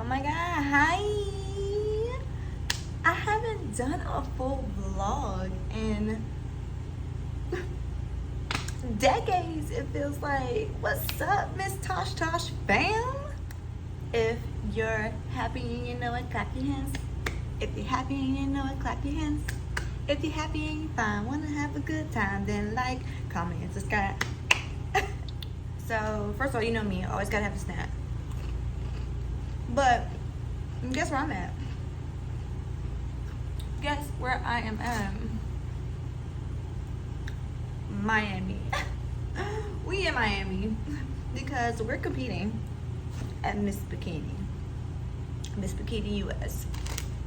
Oh my god, hi! I haven't done a full vlog in decades, it feels like. What's up, misstashtash fam? If you're happy and you know it, clap your hands. If you're happy and you know it, clap your hands. If you're happy and you fine, wanna have a good time, then like, comment, and subscribe. So, first of all, you know me, I always gotta have a snack. But, guess where I'm at? Guess where I am at? Miami. We in Miami because we're competing at Miss Bikini. Miss Bikini US.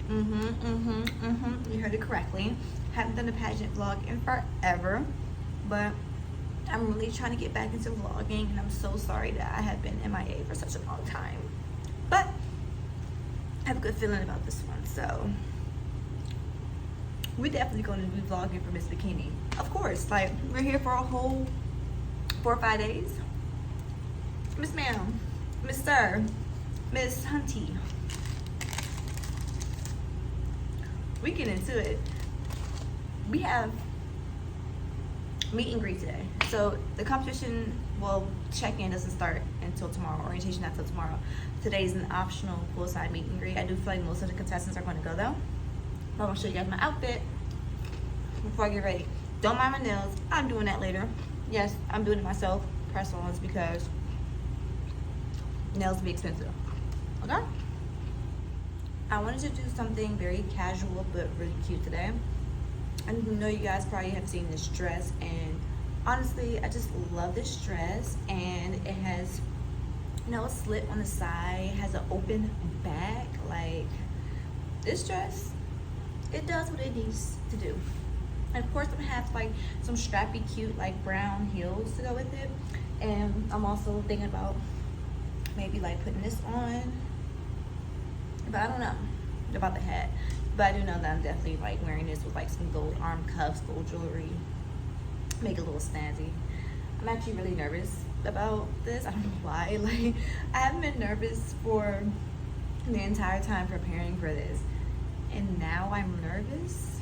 You heard it correctly. Haven't done a pageant vlog in forever, but I'm really trying to get back into vlogging, and I'm so sorry that I have been MIA for such a long time. But I have a good feeling about this one, so we're definitely going to be vlogging for Miss Bikini. Of course, like, we're here for a whole 4 or 5 days. Miss Ma'am, Miss Sir, Miss Hunty. We get into it. We have meet and greet today. So the competition, well, check-in doesn't start until tomorrow. Orientation not until tomorrow. Today's an optional poolside meet and greet. I do feel like most of the contestants are going to go though. But I'm gonna show you guys my outfit before I get ready. Don't mind my nails. I'm doing that later. Yes, I'm doing it myself. Press-ons because nails be expensive. Okay? I wanted to do something very casual but really cute today. I know you guys probably have seen this dress, and honestly, I just love this dress. And it has, you know, a slit on the side, has an open back. Like, this dress, it does what it needs to do. And of course, I'm gonna have like some strappy, cute, like brown heels to go with it. And I'm also thinking about maybe like putting this on, but I don't know about the hat. But I do know that I'm definitely like wearing this with like some gold arm cuffs, gold jewelry, make it a little snazzy. I'm actually really nervous about this. I don't know why. Like, I haven't been nervous for the entire time preparing for this, and now I'm nervous.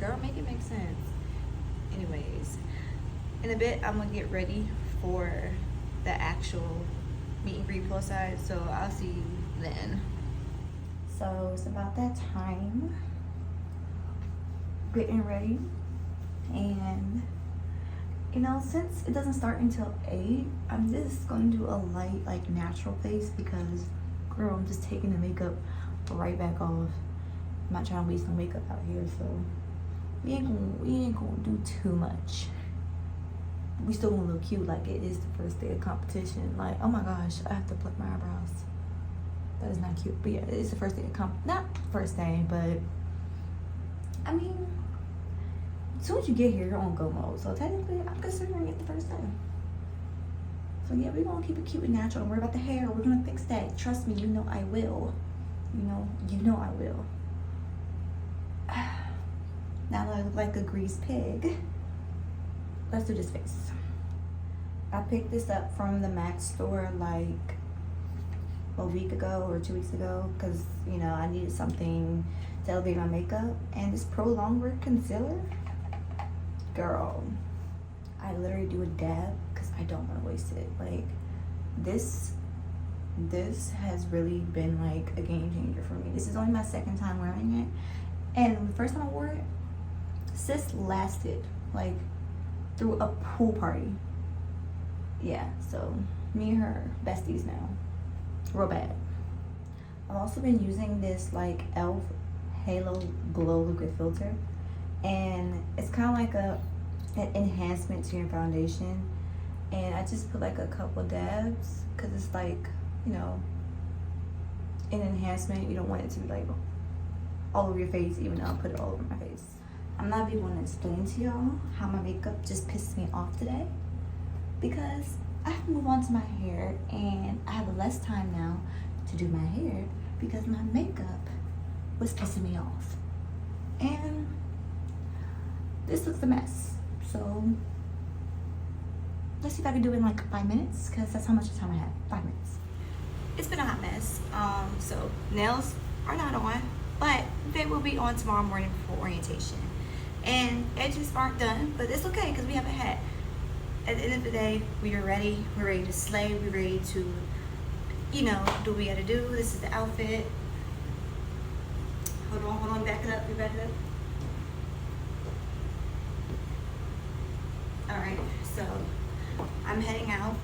Girl, make it make sense. Anyways, in a bit I'm gonna get ready for the actual meet and greet poolside, so I'll see you then. So it's about that time, getting ready, and you know, since it doesn't start until 8, I'm just gonna do a light, like, natural face because, girl, I'm just taking the makeup right back off. I'm not trying to waste no makeup out here, so we ain't gonna do too much. We still gonna look cute like it is the first day of competition. Like, oh my gosh, I have to pluck my eyebrows. That is not cute, but yeah, it's the first day of not first day, but I mean, as soon as you get here, you're on go mode. So technically, I'm considering it the first day. So yeah, we're gonna keep it cute and natural. Don't worry about the hair. We're gonna fix that. Trust me, you know I will. You know I will. Now that I look like a greased pig, let's do this face. I picked this up from the MAC store like a week ago or 2 weeks ago because, you know, I needed something to elevate my makeup. And this Pro Longwear concealer, girl, I literally do a dab because I don't want to waste it. Like, this has really been like a game changer for me. This is only my second time wearing it, and the first time I wore it, sis lasted like through a pool party. Yeah, so me and her besties now. Real bad. I've also been using this like e.l.f. Halo Glow Liquid Filter, and it's kind of like an enhancement to your foundation. And I just put like a couple dabs because it's like, you know, an enhancement. You don't want it to be like all over your face, even though I'll put it all over my face. I'm not even going to explain to y'all how my makeup just pissed me off today, because I have to move on to my hair, and I have less time now to do my hair because my makeup was pissing me off. And this looks a mess. So let's see if I can do it in like 5 minutes, because that's how much time I have. 5 minutes. it's been a hot mess. So nails are not on, but they will be on tomorrow morning for orientation. And edges aren't done, but it's okay because we have a hat. At the end of the day, we are ready. We're ready to slay. We're ready to, you know, do what we gotta do. This is the outfit. Hold on, back it up. You back it up. Alright, so I'm heading out.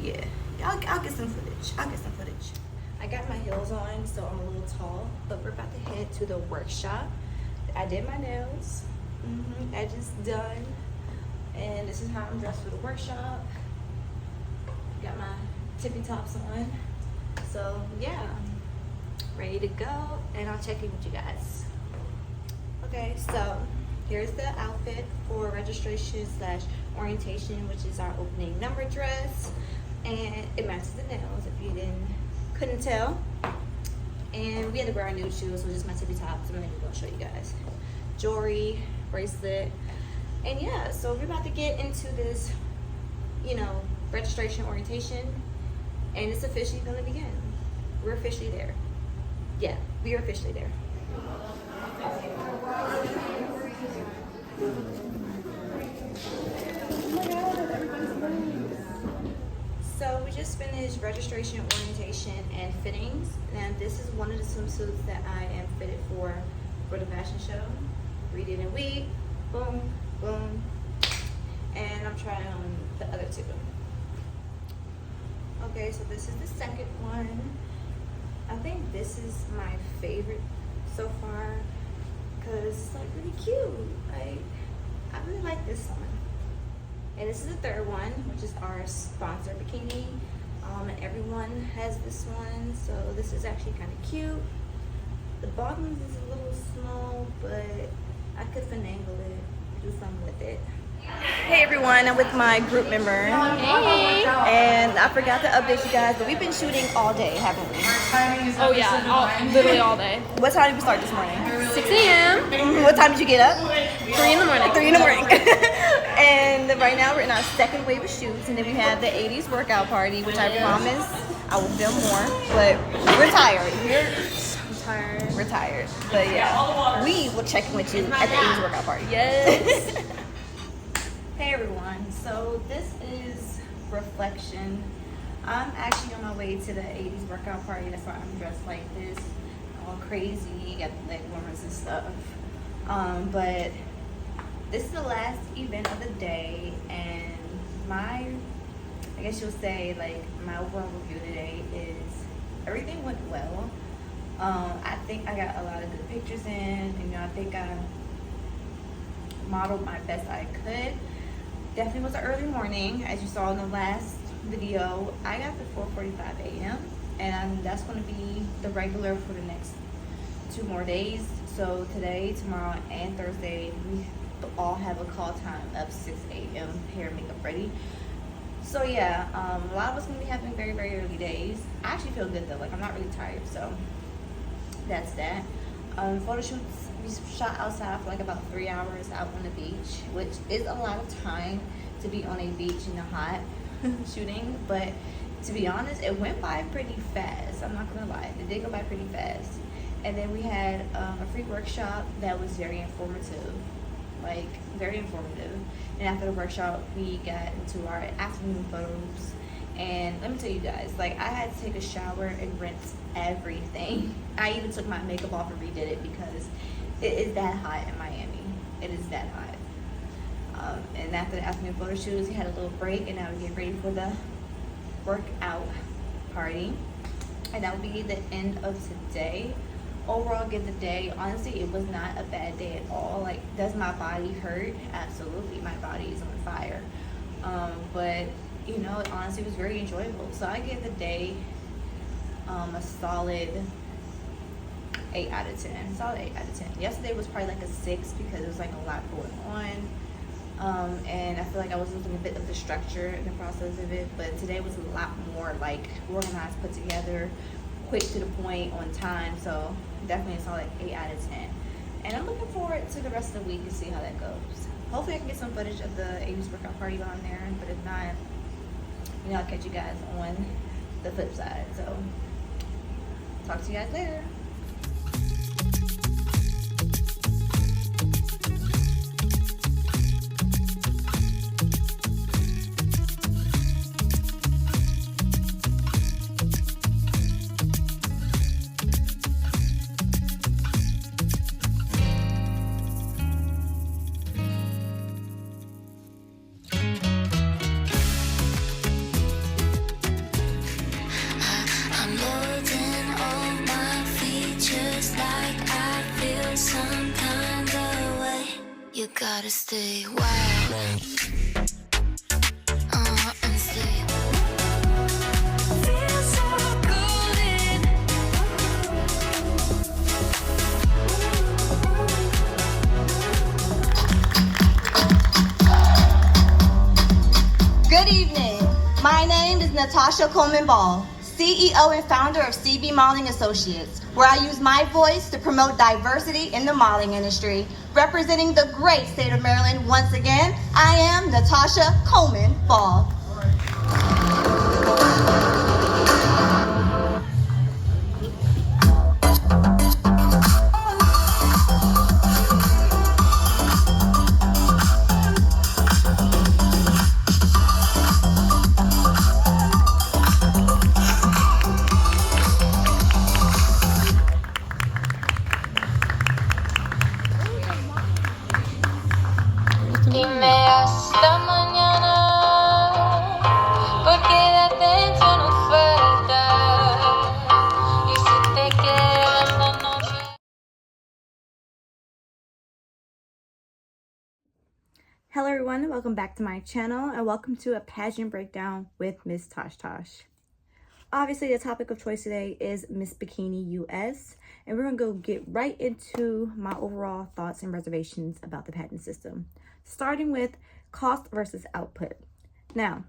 Yeah, I'll get some footage. I got my heels on, so I'm a little tall, but we're about to head to the workshop. I did my nails. Edges done. And this is how I'm dressed for the workshop. Got my tippy tops on. So yeah, ready to go, and I'll check in with you guys. Okay, so here's the outfit for registration / orientation, which is our opening number dress, and it matches the nails if you couldn't tell. And we had to wear our new shoes, so just my tippy tops. I'm gonna show you guys. Jewelry, bracelet, and yeah, so we're about to get into this, you know, registration orientation, and it's officially gonna begin. We're officially there. Yeah, we are officially there. So we just finished registration, orientation, and fittings. And this is one of the swimsuits that I am fitted for the fashion show. 3 days a week, boom, boom. And I'm trying on the other 2. Okay, so this is the second one. I think this is my favorite so far because it's like really cute. Like, I really like this one. And this is the third one, which is our sponsor, Bikini. And everyone has this one, so this is actually kind of cute. The bottom is a little small, but I could finagle it, do something with it. Hey everyone, I'm with my group member. Hey! And I forgot to update you guys, but we've been shooting all day, haven't we? Oh yeah, literally all day. What time did we start this morning? 6 a.m. What time did you get up? 3 in the morning. 3 in the morning. And right now we're in our second wave of shoots, and then we have the 80s workout party, which I promise I will film more, but we're tired. We're tired. But yeah, we will check in with you at the 80s workout party. Yes. Hey everyone, so this is Reflection. I'm actually on my way to the 80s workout party. That's why I'm dressed like this, all crazy, got the leg warmers and stuff. But this is the last event of the day, and I guess you'll say, like, my overall review today is everything went well. I think I got a lot of good pictures in, and I think I modeled my best I could. Definitely was an early morning, as you saw in the last video. I got the 4:45 a.m. and that's going to be the regular for the next 2 more days. So today, tomorrow, and Thursday, we all have a call time of 6 a.m. hair, makeup ready. So yeah, a lot of us going to be having very, very early days. I actually feel good though, like I'm not really tired, so that's that. Photo shoots, we shot outside for like about 3 hours out on the beach, which is a lot of time to be on a beach in the hot shooting, but to be honest, it went by pretty fast. I'm not gonna lie, it did go by pretty fast. And then we had a free workshop that was very informative, like very informative. And after the workshop, we got into our afternoon photos. And let me tell you guys, like, I had to take a shower and rinse everything. I even took my makeup off and redid it because it is that hot in Miami. It is that hot. And after the afternoon photo shoots, we had a little break, and now we get ready for the workout party. And that will be the end of today. Overall, give the day, honestly, it was not a bad day at all. Like, does my body hurt? Absolutely, my body is on fire. But you know, it honestly was very enjoyable. So I give the day a solid 8 out of 10. Solid 8 out of 10. Yesterday was probably like a 6 because there was like a lot going on. And I feel like I was losing a bit of the structure in the process of it. But today was a lot more like organized, put together, quick to the point, on time. So definitely a solid 8 out of 10. And I'm looking forward to the rest of the week and see how that goes. Hopefully I can get some footage of the 80s workout party on there. But if not, you know, I'll catch you guys on the flip side. So talk to you guys later. You gotta stay wild. And stay. Feel so golden. Good evening. My name is theenatashacolemanball, CEO and founder of CB Modeling Associates, where I use my voice to promote diversity in the modeling industry. Representing the great state of Maryland, once again, I am Natasha Coleman Ball. Dime hasta mañana, porque de atención no falta. Y si te quedas la noche. Hello everyone, welcome back to my channel and welcome to a pageant breakdown with misstashtash. Obviously the topic of choice today is Miss Bikini US, and we're gonna go get right into my overall thoughts and reservations about the pageant system, starting with cost versus output. Now,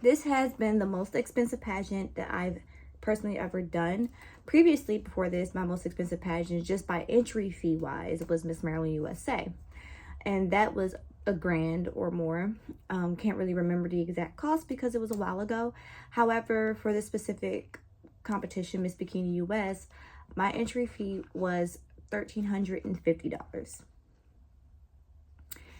this has been the most expensive pageant that I've personally ever done. Previously, before this, my most expensive pageant, just by entry fee wise, was Miss Maryland USA, and that was $1,000 or more. Can't really remember the exact cost because it was a while ago. However, for this specific competition, Miss Bikini US, my entry fee was $1,350.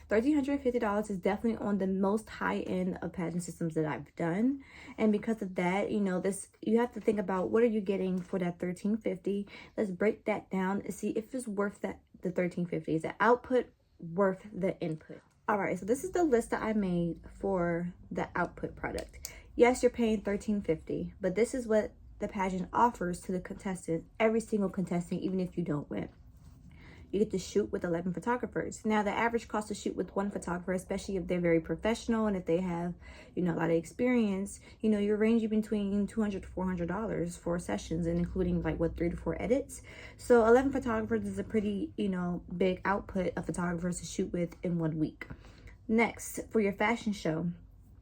$1,350 is definitely on the most high end of pageant systems that I've done, and because of that, you know, this, you have to think about what are you getting for that $1,350. Let's break that down and see if it's worth that. The $1,350 is the output worth the input. All right, so this is the list that I made for the output product. Yes, you're paying $1,350, but this is what the pageant offers to the contestant, every single contestant, even if you don't win. You get to shoot with 11 photographers. Now, the average cost to shoot with one photographer, especially if they're very professional and if they have, you know, a lot of experience, you know, you're ranging between $200 to $400 for sessions, and including like what, 3 to 4 edits. So 11 photographers is a pretty, you know, big output of photographers to shoot with in 1 week. Next, for your fashion show,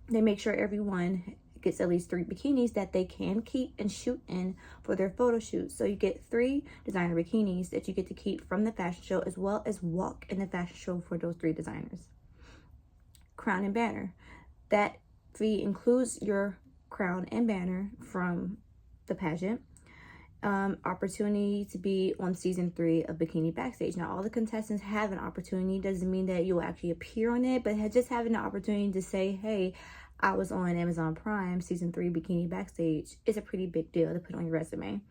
they make sure everyone gets at least 3 bikinis that they can keep and shoot in for their photo shoots. So you get 3 designer bikinis that you get to keep from the fashion show, as well as walk in the fashion show for those 3 designers. Crown and banner. That fee includes your crown and banner from the pageant. Opportunity to be on season 3 of Bikini Backstage. Now, all the contestants have an opportunity. Doesn't mean that you'll actually appear on it, but just having the opportunity to say, hey, I was on Amazon Prime season 3 Bikini Backstage is a pretty big deal to put on your resume.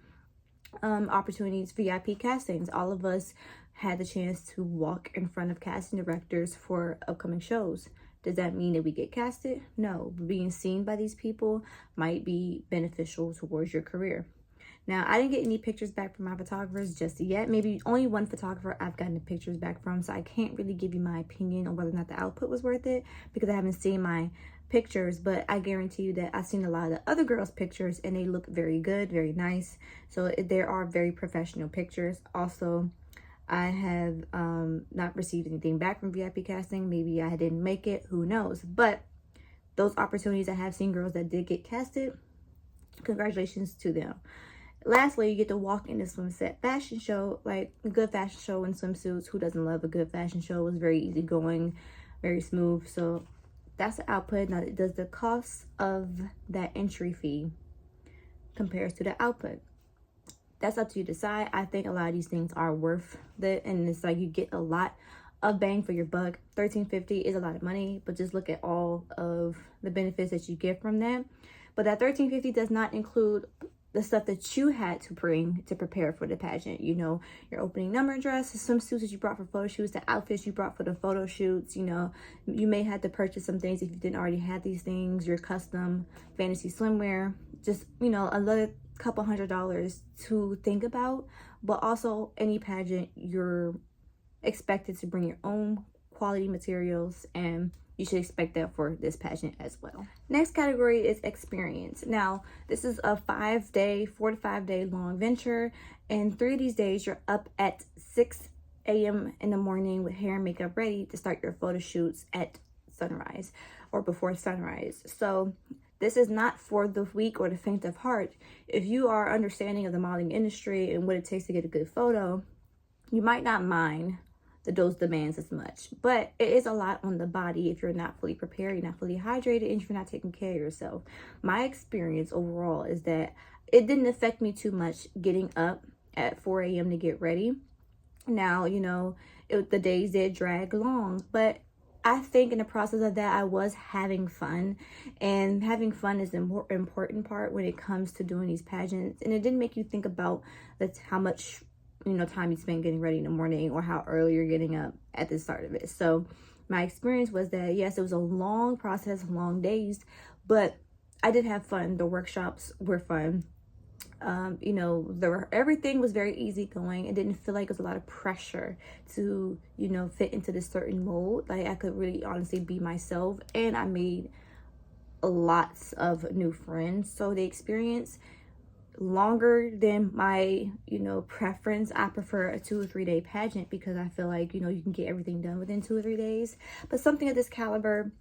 Opportunities, VIP castings. All of us had the chance to walk in front of casting directors for upcoming shows. Does that mean that we get casted? No. Being seen by these people might be beneficial towards your career. Now, I didn't get any pictures back from my photographers just yet. Maybe only one photographer I've gotten the pictures back from, so I can't really give you my opinion on whether or not the output was worth it because I haven't seen my pictures, but I guarantee you that I've seen a lot of the other girls' pictures and they look very good, very nice. So there are very professional pictures. Also, I have not received anything back from VIP casting. Maybe I didn't make it, who knows? But those opportunities, I have seen girls that did get casted. Congratulations to them. Lastly, you get to walk in the swim set fashion show, like a good fashion show in swimsuits. Who doesn't love a good fashion show? It was very easygoing, very smooth. So that's the output. Now, does the cost of that entry fee compares to the output. That's up to you to decide. I think a lot of these things are worth it, and it's like you get a lot of bang for your buck. $13.50 is a lot of money, but just look at all of the benefits that you get from that. But that $13.50 does not include the stuff that you had to bring to prepare for the pageant. You know, your opening number dress, some suits that you brought for photo shoots, the outfits you brought for the photo shoots. You know, you may have to purchase some things if you didn't already have these things, your custom fantasy swimwear, just, you know, another couple $100 to think about. But also any pageant, you're expected to bring your own quality materials, and you should expect that for this pageant as well. Next category is experience. Now, this is a 4 to 5 day long venture, and 3 of these days you're up at 6 a.m. in the morning with hair and makeup ready to start your photo shoots at sunrise or before sunrise. So this is not for the weak or the faint of heart. If you are understanding of the modeling industry and what it takes to get a good photo, you might not mind those demands as much, but it is a lot on the body if you're not fully prepared, you're not fully hydrated, and if you're not taking care of yourself. My experience overall is that it didn't affect me too much getting up at 4 a.m. to get ready. Now, you know, the days did drag long, but I think in the process of that, I was having fun, and having fun is an important part when it comes to doing these pageants. And it didn't make you think about how much, you know, time you spend getting ready in the morning or how early you're getting up at the start of it. So my experience was that, yes, it was a long process, long days, but I did have fun. The workshops were fun. You know, everything was very easy going. It didn't feel like it was a lot of pressure to, you know, fit into this certain mold. Like I could really honestly be myself, and I made lots of new friends. So the experience, longer than my, you know, preference. I prefer a 2 or 3 day pageant because I feel like, you know, you can get everything done within 2 or 3 days. But something of this caliber,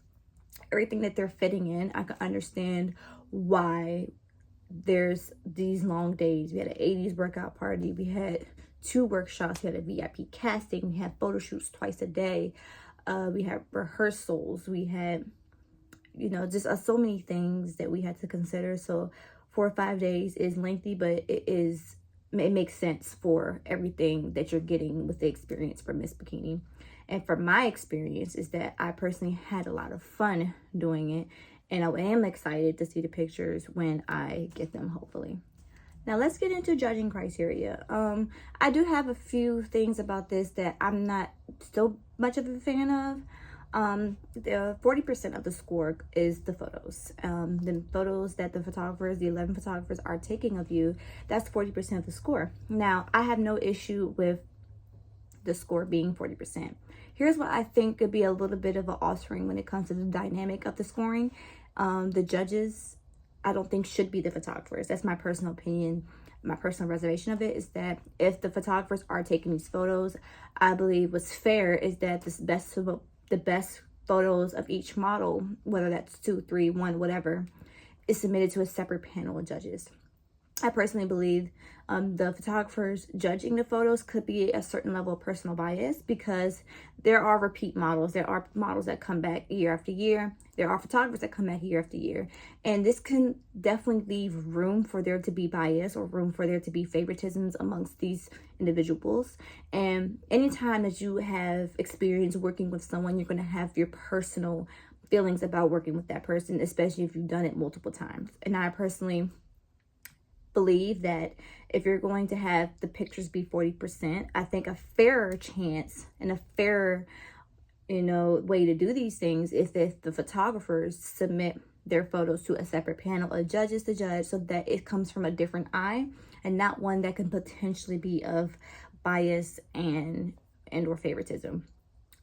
everything that they're fitting in, I can understand why there's these long days. We had an 80s workout party, we had 2 workshops, we had a VIP casting, we had photo shoots twice a day, we had rehearsals, we had, you know, just so many things that we had to consider. So 4 or 5 days is lengthy, but it makes sense for everything that you're getting with the experience for Miss Bikini. And from my experience is that I personally had a lot of fun doing it, and I am excited to see the pictures when I get them, hopefully. Now let's get into judging criteria. I do have a few things about this that I'm not so much of a fan of. The 40% of the score is the photos. The photos that the 11 photographers are taking of you, that's 40% of the score. Now, I have no issue with the score being 40%. Here's what I think could be a little bit of an altering when it comes to the dynamic of the scoring. The judges, I don't think should be the photographers. That's my personal opinion. My personal reservation of it is that if the photographers are taking these photos, I believe what's fair is that the best photos of each model, whether that's 2, 3, 1, whatever, is submitted to a separate panel of judges. I personally believe the photographers judging the photos could be a certain level of personal bias, because there are repeat models. There are models that come back year after year. There are photographers that come back year after year. And this can definitely leave room for there to be bias or room for there to be favoritisms amongst these individuals. And anytime that you have experience working with someone, you're going to have your personal feelings about working with that person, especially if you've done it multiple times. And I personally believe that if you're going to have the pictures be 40%, I think a fairer chance and a fairer, you know, way to do these things is if the photographers submit their photos to a separate panel of judges to judge, so that it comes from a different eye and not one that can potentially be of bias and or favoritism.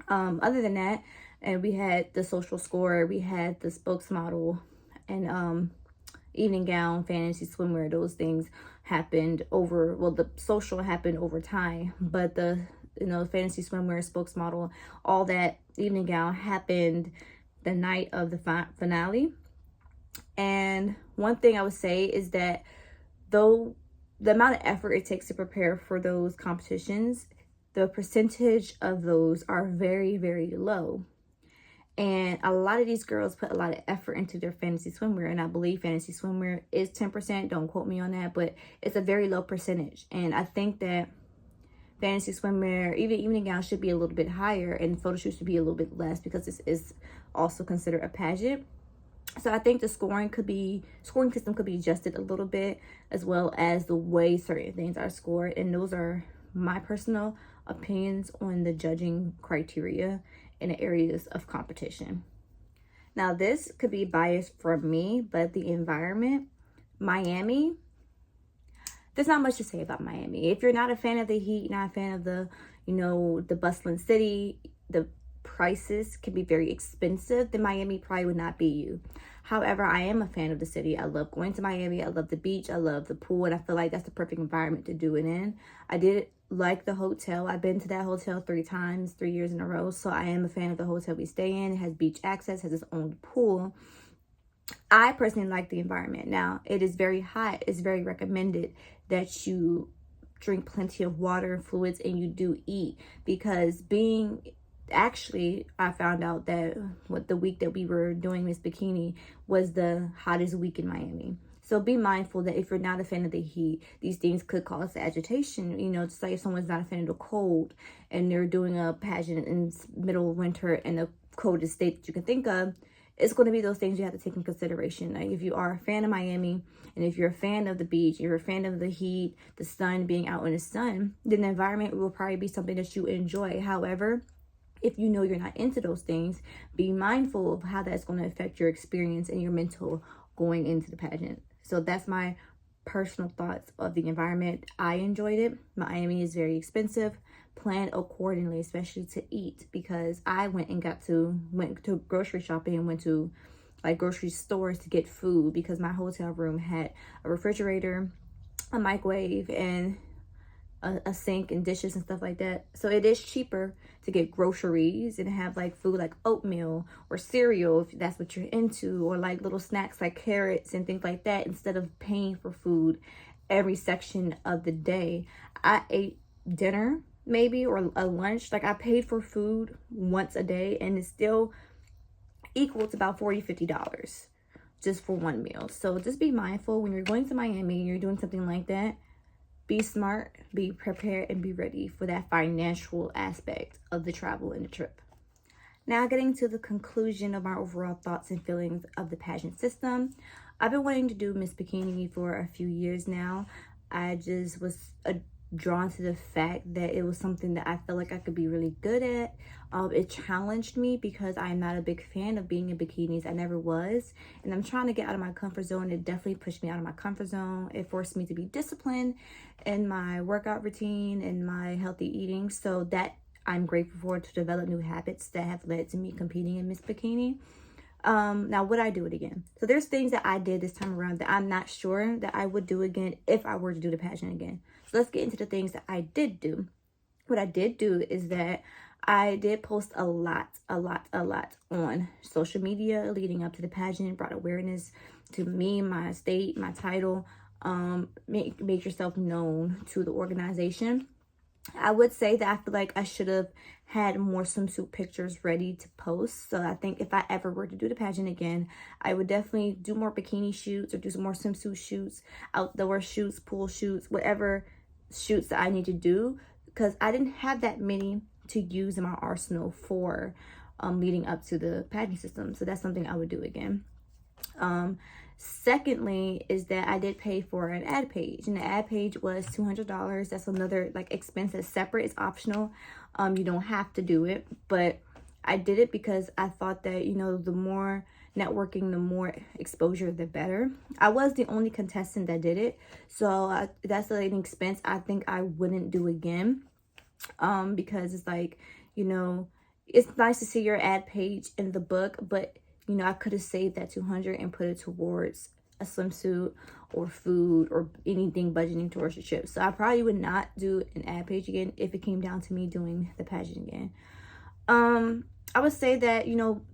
Other than that, and we had the social score, we had the spokesmodel, and evening gown, fantasy swimwear. Those things happened over, well, the social happened over time, but the, you know, fantasy swimwear, spokesmodel, all that evening gown happened the night of the finale. And one thing I would say is that though the amount of effort it takes to prepare for those competitions, the percentage of those are very, very low. And a lot of these girls put a lot of effort into their fantasy swimwear. And I believe fantasy swimwear is 10%. Don't quote me on that. But it's a very low percentage. And I think that fantasy swimwear, even evening gowns, should be a little bit higher. And photo shoots should be a little bit less, because this is also considered a pageant. So I think the scoring system could be adjusted a little bit, as well as the way certain things are scored. And those are my personal opinions on the judging criteria in the areas of competition. Now, this could be biased from me, but the environment, Miami, there's not much to say about Miami. If you're not a fan of the heat, not a fan of the, the bustling city, the prices can be very expensive, then Miami probably would not be you. However, I am a fan of the city. I love going to Miami. I love the beach. I love the pool. And I feel like that's the perfect environment to do it in. I did like the hotel. I've been to that hotel 3 times, 3 years in a row. So I am a fan of the hotel we stay in. It has beach access, has its own pool. I personally like the environment. Now, it is very hot. It's very recommended that you drink plenty of water and fluids, and you do eat, because actually, I found out that the week that we were doing Miss Bikini was the hottest week in Miami. So be mindful that if you're not a fan of the heat, these things could cause agitation. Just like if someone's not a fan of the cold and they're doing a pageant in middle of winter in the coldest state that you can think of, it's going to be those things you have to take in consideration. Like if you are a fan of Miami, and if you're a fan of the beach, you're a fan of the heat, the sun, being out in the sun, then the environment will probably be something that you enjoy. However, if you know you're not into those things, be mindful of how that's going to affect your experience and your mental going into the pageant. So that's my personal thoughts of the environment. I enjoyed it. Miami is very expensive. Plan accordingly, especially to eat, because I went to grocery shopping and went to like grocery stores to get food, because my hotel room had a refrigerator, a microwave, and a sink and dishes and stuff like that. So it is cheaper to get groceries and have like food like oatmeal or cereal, if that's what you're into, or like little snacks like carrots and things like that, instead of paying for food every section of the day. I ate dinner maybe, or a lunch. Like I paid for food once a day, and it's still equal to about $40-50 just for one meal. So just be mindful when you're going to Miami and you're doing something like that. Be smart, be prepared, and be ready for that financial aspect of the travel and the trip. Now, getting to the conclusion of my overall thoughts and feelings of the pageant system. I've been wanting to do Miss Bikini for a few years now. I just was drawn to the fact that it was something that I felt like I could be really good at. It challenged me because I am not a big fan of being in bikinis. I never was, and I'm trying to get out of my comfort zone. It definitely pushed me out of my comfort zone. It forced me to be disciplined in my workout routine and my healthy eating, so that I'm grateful for, to develop new habits that have led to me competing in Miss Bikini. Now, would I do it again? So there's things that I did this time around that I'm not sure that I would do again if I were to do the pageant again. So let's get into the things that I did do. What I did do is that I did post a lot on social media leading up to the pageant, brought awareness to me, my state, my title, make yourself known to the organization. I would say that I feel like I should have had more swimsuit pictures ready to post. So I think if I ever were to do the pageant again, I would definitely do more bikini shoots, or do some more swimsuit shoots, outdoor shoots, pool shoots, whatever shoots that I need to do, because I didn't have that many to use in my arsenal for leading up to the pageant system. So that's something I would do again. Secondly is that I did pay for an ad page, and the ad page was $200. That's another like expense that's separate. It's optional. You don't have to do it, but I did it because I thought that, the more networking, the more exposure, the better. I was the only contestant that did it, so that's an expense I think I wouldn't do again, because it's like, it's nice to see your ad page in the book, but I could have saved that $200 and put it towards a swimsuit or food or anything budgeting towards your trip. So I probably would not do an ad page again if it came down to me doing the pageant again. I would say that,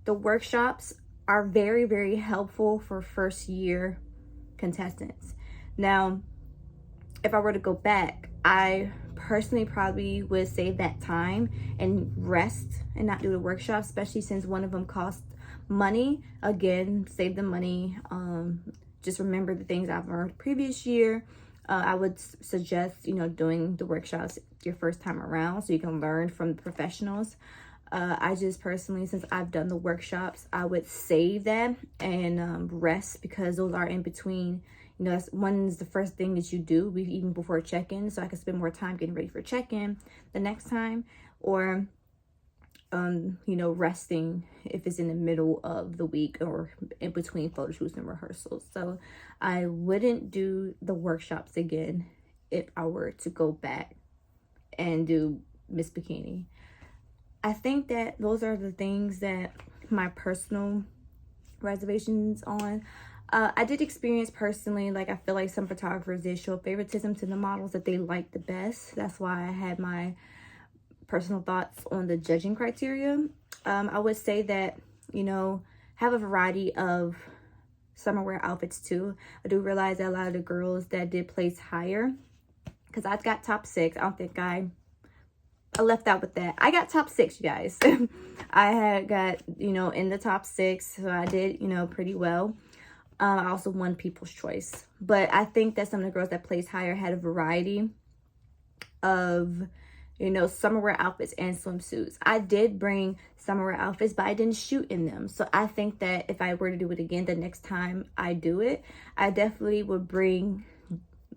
the workshops are very, very helpful for first year contestants. Now, if I were to go back, I personally probably would save that time and rest and not do the workshop, especially since one of them cost money. Again, save the money. Just remember the things I've learned previous year. I would suggest, you know, doing the workshops your first time around so you can learn from the professionals. I just personally, since I've done the workshops, I would save that and rest, because those are in between. You know, that's one's the first thing that you do even before check-in, so I can spend more time getting ready for check-in the next time, or you know, resting if it's in the middle of the week or in between photo shoots and rehearsals. So I wouldn't do the workshops again if I were to go back and do Miss Bikini. I think that those are the things that my personal reservations on. I did experience personally, like, I feel like some photographers did show favoritism to the models that they liked the best. That's why I had my personal thoughts on the judging criteria. I would say that, you know, have a variety of summer wear outfits too. I do realize that a lot of the girls that did place higher, because I got top 6. I don't think I left out with that. I got top 6, you guys. I had got, you know, in the top 6, so I did, you know, pretty well. I also won People's Choice, but I think that some of the girls that placed higher had a variety of, you know, summer wear outfits and swimsuits. I did bring summer wear outfits, but I didn't shoot in them. So I think that if I were to do it again the next time I do it, I definitely would bring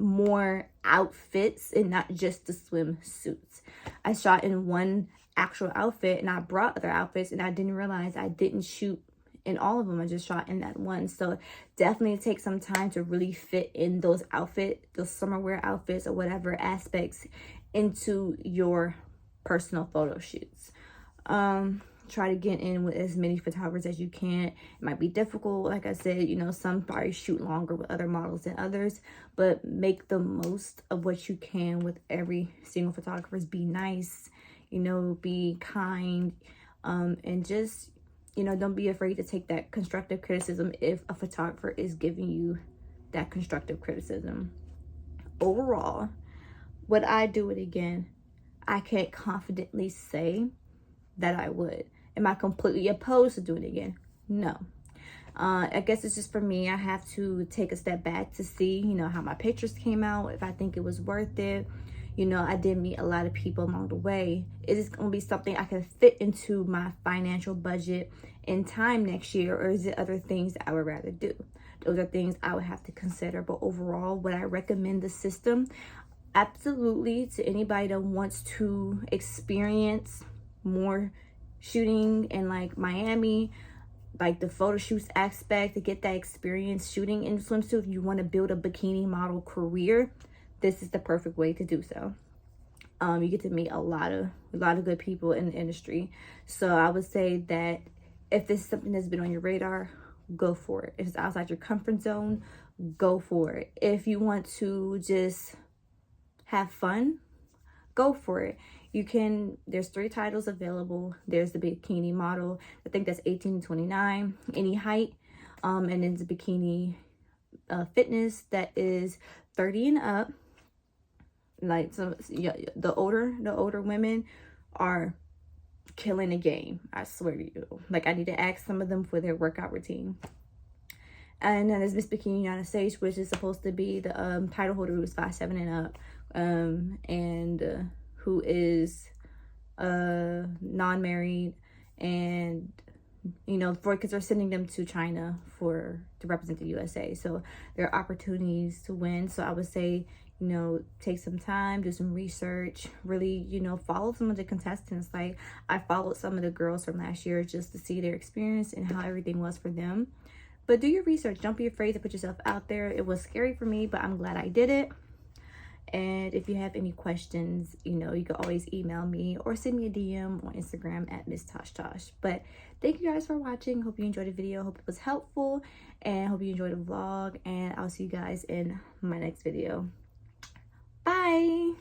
more outfits and not just the swimsuits. I shot in one actual outfit and I brought other outfits, and I didn't realize I didn't shoot in all of them. I just shot in that one. So definitely take some time to really fit in those summer wear outfits or whatever aspects into your personal photo shoots. Try to get in with as many photographers as you can. It might be difficult, like I said, you know, some probably shoot longer with other models than others, but make the most of what you can with every single photographer. Be nice, you know, be kind, and just, you know, don't be afraid to take that constructive criticism if a photographer is giving you that constructive criticism. Overall, would I do it again? I can't confidently say that I would. Am I completely opposed to doing it again? No. I guess it's just for me, I have to take a step back to see, you know, how my pictures came out, if I think it was worth it. You know, I did meet a lot of people along the way. Is this going to be something I can fit into my financial budget in time next year, or is it other things I would rather do? Those are things I would have to consider. But overall, would I recommend the system? Absolutely, to anybody that wants to experience more shooting in like Miami, like the photo shoots aspect, to get that experience shooting in swimsuit. If you want to build a bikini model career, this is the perfect way to do so. You get to meet a lot of good people in the industry. So I would say that if this is something that's been on your radar, go for it. If it's outside your comfort zone, go for it. If you want to just have fun, go for it. You can, there's 3 titles available. There's the bikini model, I think that's 18 to 29, any height. And then the bikini fitness, that is 30 and up. Like, so yeah, the older women are killing the game, I swear to you. Like, I need to ask some of them for their workout routine. And then there's Miss Bikini United States, which is supposed to be the title holder who is 5'7" and up, and who is non-married, and you know, because they're sending them to China to represent the USA. So there are opportunities to win. So I would say, you know, take some time, do some research, really, you know, follow some of the contestants. Like, I followed some of the girls from last year just to see their experience and how everything was for them. But do your research. Don't be afraid to put yourself out there. It was scary for me, but I'm glad I did it. And if you have any questions, you know, you can always email me or send me a DM on Instagram at misstashtash. But thank you guys for watching. Hope you enjoyed the video. Hope it was helpful, and hope you enjoyed the vlog. And I'll see you guys in my next video. Bye.